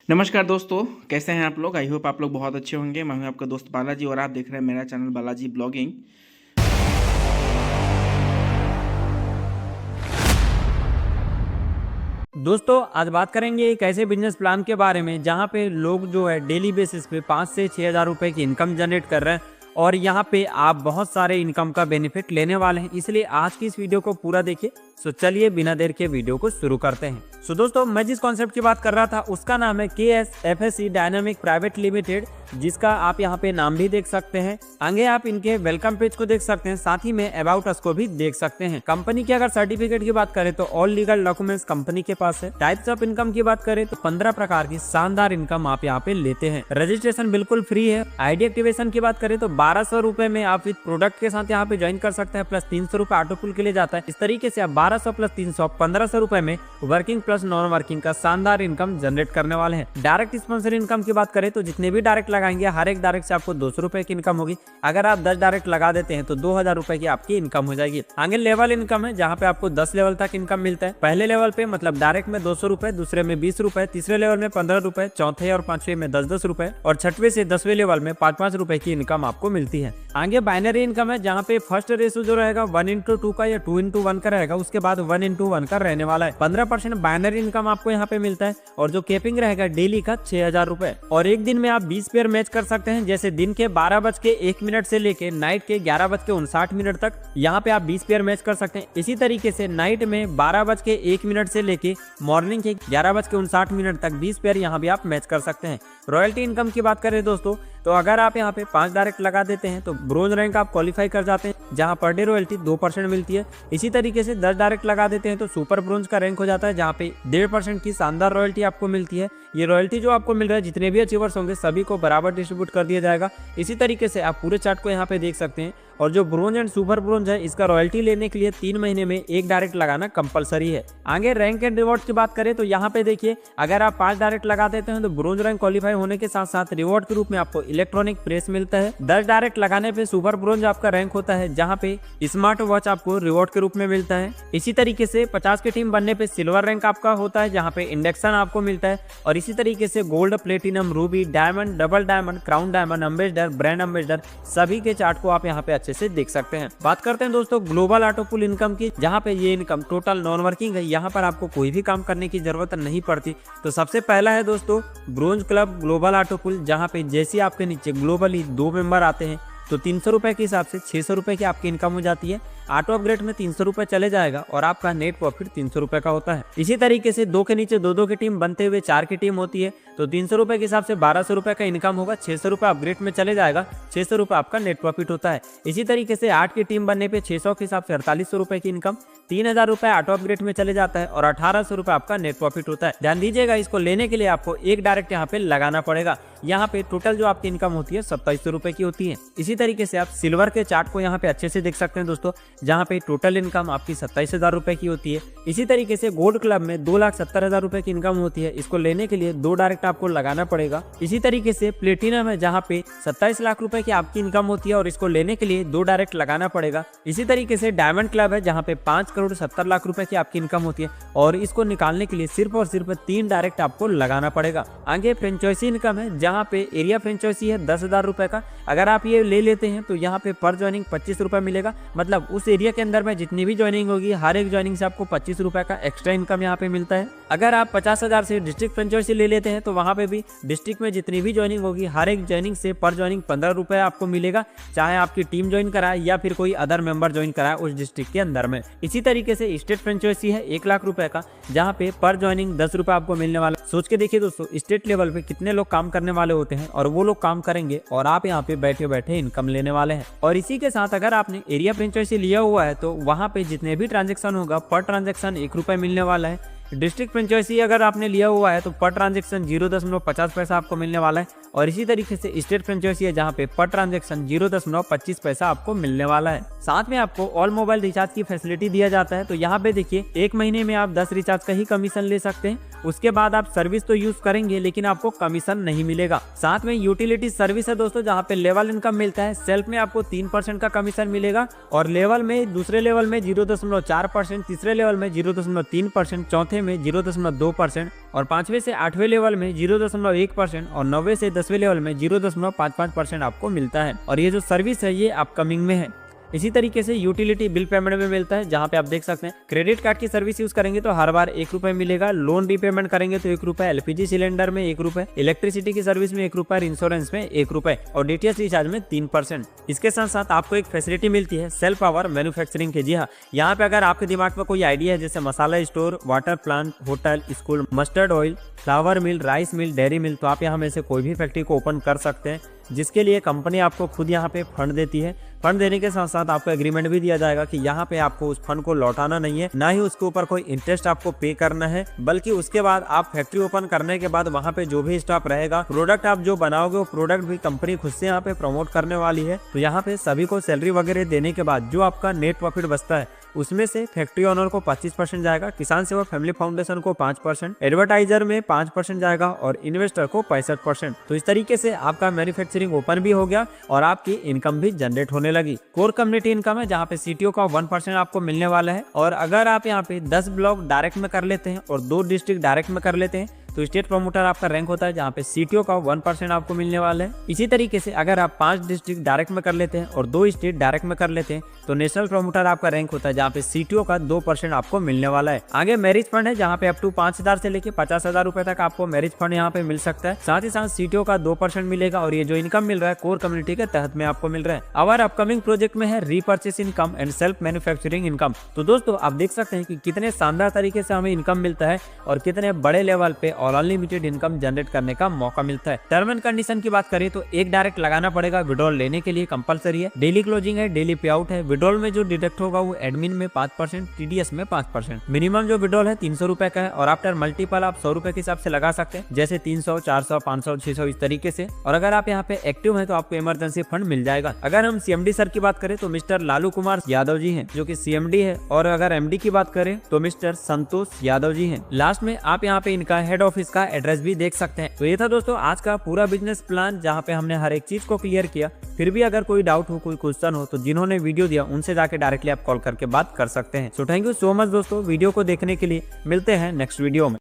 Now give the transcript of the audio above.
नमस्कार दोस्तों, कैसे हैं आप लोग। आई होप आप लोग बहुत अच्छे होंगे। मैं हूं आपका दोस्त बालाजी और आप देख रहे हैं मेरा चैनल बालाजी ब्लॉगिंग। दोस्तों आज बात करेंगे एक ऐसे बिजनेस प्लान के बारे में जहां पे लोग जो है डेली बेसिस पे 5 से 6 हज़ार रुपए की इनकम जनरेट कर रहे हैं और यहां पे आप बहुत सारे इनकम का बेनिफिट लेने वाले हैं। इसलिए आज की इस वीडियो को पूरा देखिए। सो चलिए बिना देर के वीडियो को शुरू करते हैं। सो दोस्तों मैं जिस कॉन्सेप्ट की बात कर रहा था उसका नाम है KSFSE डायनामिक प्राइवेट लिमिटेड, जिसका आप यहाँ पे नाम भी देख सकते हैं। आगे आप इनके वेलकम पेज को देख सकते हैं, साथ ही में अबाउट अस को भी देख सकते हैं। कंपनी के अगर सर्टिफिकेट की बात करें तो ऑल लीगल डॉक्यूमेंट्स कंपनी के पास है। टाइप्स ऑफ इनकम की बात करें तो 15 प्रकार की शानदार इनकम आप यहाँ पे लेते हैं। रजिस्ट्रेशन बिल्कुल फ्री है। आईडी एक्टिवेशन की बात करें तो 1200 रुपए में आप विद प्रोडक्ट के साथ यहाँ पे ज्वाइन कर सकते हैं, प्लस 300 रुपए ऑटो पुल के लिए जाता है। इस तरीके से आप 1200 प्लस 300 1500 रुपए में वर्किंग प्लस नॉन वर्किंग का शानदार इनकम जनरेट करने वाले हैं। डायरेक्ट स्पॉन्सर इनकम की बात करें तो जितने भी डायरेक्ट लगाएंगे हर एक डायरेक्ट से आपको 200 रुपए की इनकम होगी। अगर आप 10 डायरेक्ट लगा देते हैं तो 2000 रुपए की आपकी इनकम हो जाएगी। आगे लेवल इनकम है जहाँ पे आपको 10 लेवल तक इनकम मिलता है। पहले लेवल पे मतलब डायरेक्ट में 200 रुपए, दूसरे में 20 रुपए, तीसरे लेवल में 15 रुपए, चौथे और पांचवे में 10-10 रुपए और छठवे से 10वें लेवल में 5-5 रुपए की इनकम आपको मिलती है। आगे बाइनरी इनकम है जहाँ पे फर्स्ट रेशो जो रहेगा 1:2 का या 2:1 का रहेगा, उसके बाद 1:1 का रहने वाला है। 15% बाइनरी इनकम आपको यहाँ पे मिलता है और जो केपिंग रहेगा डेली का 6000 रुपए और एक दिन में आप 20 पेयर मैच कर सकते हैं। जैसे दिन के 12:01 से लेके नाइट के 11:59 तक यहाँ पे आप 20 पेयर मैच कर सकते हैं। इसी तरीके से नाइट में 12:01 से लेके मॉर्निंग के 11:59 तक 20 पेयर यहाँ भी आप मैच कर सकते हैं। रॉयल्टी इनकम की बात करें दोस्तों तो अगर आप यहाँ पे 5 डायरेक्ट लगा देते हैं तो ब्रोंज रैंक आप क्वालिफाई कर जाते हैं, जहाँ पर डे रॉयल्टी 2% मिलती है। इसी तरीके से 10 डायरेक्ट लगा देते हैं तो सुपर ब्रोंज का रैंक हो जाता है, जहाँ पे 1.5% की शानदार रॉयल्टी आपको मिलती है। ये रॉयल्टी जो आपको मिल रहा है जितने भी अचीवर्स होंगे सभी को बराबर डिस्ट्रीब्यूट कर दिया जाएगा। इसी तरीके से आप पूरे चार्ट को यहाँ पे देख सकते हैं। और जो ब्रोंज एंड सुपर ब्रोंज है इसका रॉयल्टी लेने के लिए 3 महीने में एक डायरेक्ट लगाना कंपलसरी है। आगे रैंक एंड रिवॉर्ड की बात करें तो यहाँ पे देखिए अगर आप 5 डायरेक्ट लगा देते हैं तो ब्रोंज रैंक क्वालिफाई होने के साथ साथ रिवॉर्ड के रूप में आपको इलेक्ट्रॉनिक प्रेस मिलता है। 10 डायरेक्ट लगाने पे सुपर ब्रोंज आपका रैंक होता है, जहाँ पे स्मार्ट वॉच आपको रिवॉर्ड के रूप में मिलता है। इसी तरीके से 50 की टीम बनने पे सिल्वर रैंक आपका होता है, जहाँ पे इंडेक्शन आपको मिलता है। और इसी तरीके से gold, platinum, Ruby, diamond, double diamond, crown diamond, ambassador, brand ambassador सभी के चार्ट को आप यहाँ पे अच्छे से देख सकते हैं। बात करते हैं दोस्तों ग्लोबल ऑटो पुल इनकम की, जहाँ पे ये इनकम टोटल नॉन वर्किंग है। यहाँ पर आपको कोई भी काम करने की जरूरत नहीं पड़ती। तो सबसे पहला है दोस्तों ब्रोंज क्लब ग्लोबल ऑटो पुल, जहाँ पे जैसे आपके नीचे ग्लोबली 2 मेंबर आते हैं तो 300 रुपए के हिसाब से 600 रुपए की आपकी इनकम हो जाती है। ऑटो अपग्रेड में 300 रुपए चले जाएगा और आपका नेट प्रॉफिट 300 रुपए का होता है। इसी तरीके से 2 के नीचे 2-2 की टीम बनते हुए 4 की टीम होती है तो 300 रुपए के हिसाब से 1200 रुपए का इनकम होगा। 600 रुपए अपग्रेड में चले जाएगा, 600 रुपए आपका नेट प्रॉफिट होता है। इसी तरीके से 8 की टीम बनने पे 600 के हिसाब से 4800 रुपए की इनकम, 3000 रुपए ऑटो अपग्रेड में चले जाता है और 1800 रुपए आपका नेट प्रॉफिट होता है। ध्यान दीजिएगा, इसको लेने के लिए आपको एक डायरेक्ट यहाँ पे लगाना पड़ेगा। यहाँ पे टोटल जो आपकी इनकम होती है 2700 रुपए की होती है। इसी तरीके से आप सिल्वर के चार्ट को यहाँ पे अच्छे से देख सकते हैं दोस्तों, जहाँ पे टोटल इनकम आपकी 27000 रुपए की होती है। इसी तरीके से गोल्ड क्लब में 2,70,000 रुपए की इनकम होती है। इसको लेने के लिए 2 डायरेक्ट आपको लगाना पड़ेगा। इसी तरीके से प्लेटिनम है जहाँ पे 27 लाख रुपए की आपकी इनकम होती है और इसको लेने के लिए 2 डायरेक्ट लगाना पड़ेगा। इसी तरीके से डायमंड क्लब है जहाँ पे 5,70,00,000 रुपए की आपकी इनकम होती है और इसको निकालने के लिए सिर्फ और सिर्फ 3 डायरेक्ट आपको लगाना पड़ेगा। आगे फ्रेंचाइजी इनकम है जहाँ पे एरिया फ्रेंचाइजी है 10,000 रुपए का। अगर आप ये ले लेते हैं तो यहाँ पे पर ज्वाइनिंग 25 रुपए मिलेगा। मतलब उस एरिया के अंदर में जितनी भी ज्वाइनिंग होगी हर एक ज्वाइनिंग से आपको 25 रुपए का एक्स्ट्रा इनकम यहाँ पे मिलता है। अगर आप 50,000 से डिस्ट्रिक्ट फ्रेंचाइजी ले लेते हैं तो वहाँ पे भी डिस्ट्रिक्ट में जितनी भी ज्वाइनिंग होगी हर एक ज्वाइनिंग से पर ज्वाइनिंग 15 रुपए आपको मिलेगा, चाहे आपकी टीम ज्वाइन कराए या फिर कोई अदर मेंबर ज्वाइन कराए उस डिस्ट्रिक्ट के अंदर में। इसी तरीके से स्टेट फ्रेंचाइजी है 1 लाख रुपए का, जहाँ पे पर ज्वाइनिंग 10 रुपए आपको मिलने वाला। सोच के देखिए दोस्तों, स्टेट लेवल पे कितने लोग काम करने वाले होते हैं और वो लोग काम करेंगे और आप यहाँ पे बैठे बैठे इनकम लेने वाले हैं। और इसी के साथ अगर आपने एरिया फ्रेंचाइजी लिया हुआ है तो वहाँ पे जितने भी ट्रांजेक्शन होगा पर ट्रांजेक्शन 1 रुपए मिलने वाला है। डिस्ट्रिक्ट फ्रेंचाइजी अगर आपने लिया हुआ है तो पर ट्रांजेक्शन 0.50 पैसा आपको मिलने वाला है। और इसी तरीके से स्टेट फ्रेंचाइजी है जहाँ पे पर ट्रांजेक्शन 0.25 पैसा आपको मिलने वाला है। साथ में आपको ऑल मोबाइल रिचार्ज की फैसिलिटी दिया जाता है। तो यहाँ पे देखिए 1 महीने में आप 10 रिचार्ज का ही कमीशन ले सकते हैं। उसके बाद आप सर्विस तो यूज करेंगे लेकिन आपको कमीशन नहीं मिलेगा। साथ में यूटिलिटी सर्विस है दोस्तों, जहाँ पे लेवल इनकम मिलता है। सेल्फ में आपको 3% का कमीशन मिलेगा और लेवल में दूसरे लेवल में 0.4%, तीसरे लेवल में 0.3%, चौथे चौथे में 0.2% और 5वें से 8वें लेवल में 0.1% और 9वें से 10वें लेवल में 0.55% आपको मिलता है। और ये जो सर्विस है ये अपकमिंग में है। इसी तरीके से यूटिलिटी बिल पेमेंट में मिलता है, जहां पे आप देख सकते हैं क्रेडिट कार्ड की सर्विस यूज करेंगे तो हर बार 1 रुपए मिलेगा, लोन रीपेमेंट करेंगे तो 1 रुपए, एलपीजी सिलेंडर में 1 रुपए, इलेक्ट्रिसिटी की सर्विस में 1 रुपए और इंश्योरेंस में 1 रुपए और डीटीएच रिचार्ज में 3%। इसके साथ साथ आपको एक फैसिलिटी मिलती है सेल्फ पावर मैन्युफैक्चरिंग की। जी हाँ, यहाँ पे अगर आपके दिमाग में कोई आइडिया है जैसे masala store, water plant, hotel, school, mustard oil, flower mill, rice mill, dairy mill, तो आप यहाँ में से कोई भी फैक्ट्री को ओपन कर सकते हैं, जिसके लिए कंपनी आपको खुद यहाँ पे फंड देती है। फंड देने के साथ साथ आपको एग्रीमेंट भी दिया जाएगा कि यहाँ पे आपको उस फंड को लौटाना नहीं है, ना ही उसके ऊपर कोई इंटरेस्ट आपको पे करना है, बल्कि उसके बाद आप फैक्ट्री ओपन करने के बाद वहाँ पे जो भी स्टाफ रहेगा, प्रोडक्ट आप जो बनाओगे वो प्रोडक्ट भी कंपनी खुद से यहाँ पे प्रमोट करने वाली है। तो यहाँ पे सभी को सैलरी वगैरह देने के बाद जो आपका नेट प्रॉफिट बचता है उसमें से फैक्ट्री ओनर को 25% जाएगा, किसान सेवा फैमिली फाउंडेशन को 5%, एडवर्टाइजर में 5% जाएगा और इन्वेस्टर को 65%। तो इस तरीके से आपका मैन्युफैक्चरिंग ओपन भी हो गया और आपकी इनकम भी जनरेट होने लगी। कोर कम्युनिटी इनकम है जहाँ पे सीटीओ का 1% आपको मिलने वाला है। और अगर आप यहाँ पे 10 ब्लॉक डायरेक्ट में कर लेते हैं और 2 डिस्ट्रिक्ट डायरेक्ट में कर लेते हैं तो स्टेट प्रमोटर आपका रैंक होता है, जहाँ पे सीटीओ का 1% आपको मिलने वाला है। इसी तरीके से अगर आप 5 डिस्ट्रिक्ट डायरेक्ट में कर लेते हैं और 2 स्टेट डायरेक्ट में कर लेते हैं तो नेशनल प्रमोटर आपका रैंक होता है, जहाँ पे सीटीओ का 2% आपको मिलने वाला है। आगे मैरिज फंड है जहाँ पे अप टू 5,000 से लेके 50,000 रुपए तक आपको मैरिज फंड यहाँ पे मिल सकता है। साथ ही साथ सीटीओ का 2% मिलेगा और ये जो इनकम मिल रहा है कोर कम्युनिटी के तहत में आपको मिल रहा है। और अपकमिंग प्रोजेक्ट में है repurchase income and self manufacturing income. तो दोस्तों आप देख सकते हैं कि कितने शानदार तरीके से हमें इनकम मिलता है और कितने बड़े लेवल पे और अनलिमिटेड इनकम जनरेट करने का मौका मिलता है। टर्म एंड कंडीशन की बात करें तो एक डायरेक्ट लगाना पड़ेगा, विड्रॉल लेने के लिए कंपलसरी है। डेली क्लोजिंग है, डेली पे आउट है। विड्रॉल में जो डिडक्ट होगा वो एडमिन में 5%, टीडीएस में 5%। मिनिमम जो विड्रॉल है 300 रुपए का है और आफ्टर मल्टीपल आप 100 रुपए के हिसाब से लगा सकते हैं, जैसे 300, 400, 500, 600 इस तरीके से। और अगर आप यहाँ पे एक्टिव है तो आपको इमरजेंसी फंड मिल जाएगा। अगर हम सीएमडी सर की बात करें तो मिस्टर लालू कुमार यादव जी हैं जो कि सीएमडी है, और अगर एमडी की बात करें तो मिस्टर संतोष यादव जी हैं। लास्ट में आप यहाँ पे इनका हेड ऑफिस का एड्रेस भी देख सकते हैं। तो ये था दोस्तों आज का पूरा बिजनेस प्लान, जहाँ पे हमने हर एक चीज को क्लियर किया। फिर भी अगर कोई डाउट हो, कोई क्वेश्चन हो तो जिन्होंने वीडियो दिया उनसे जाके डायरेक्टली आप कॉल करके बात कर सकते हैं। So thank you so much दोस्तों वीडियो को देखने के लिए। मिलते हैं नेक्स्ट वीडियो में।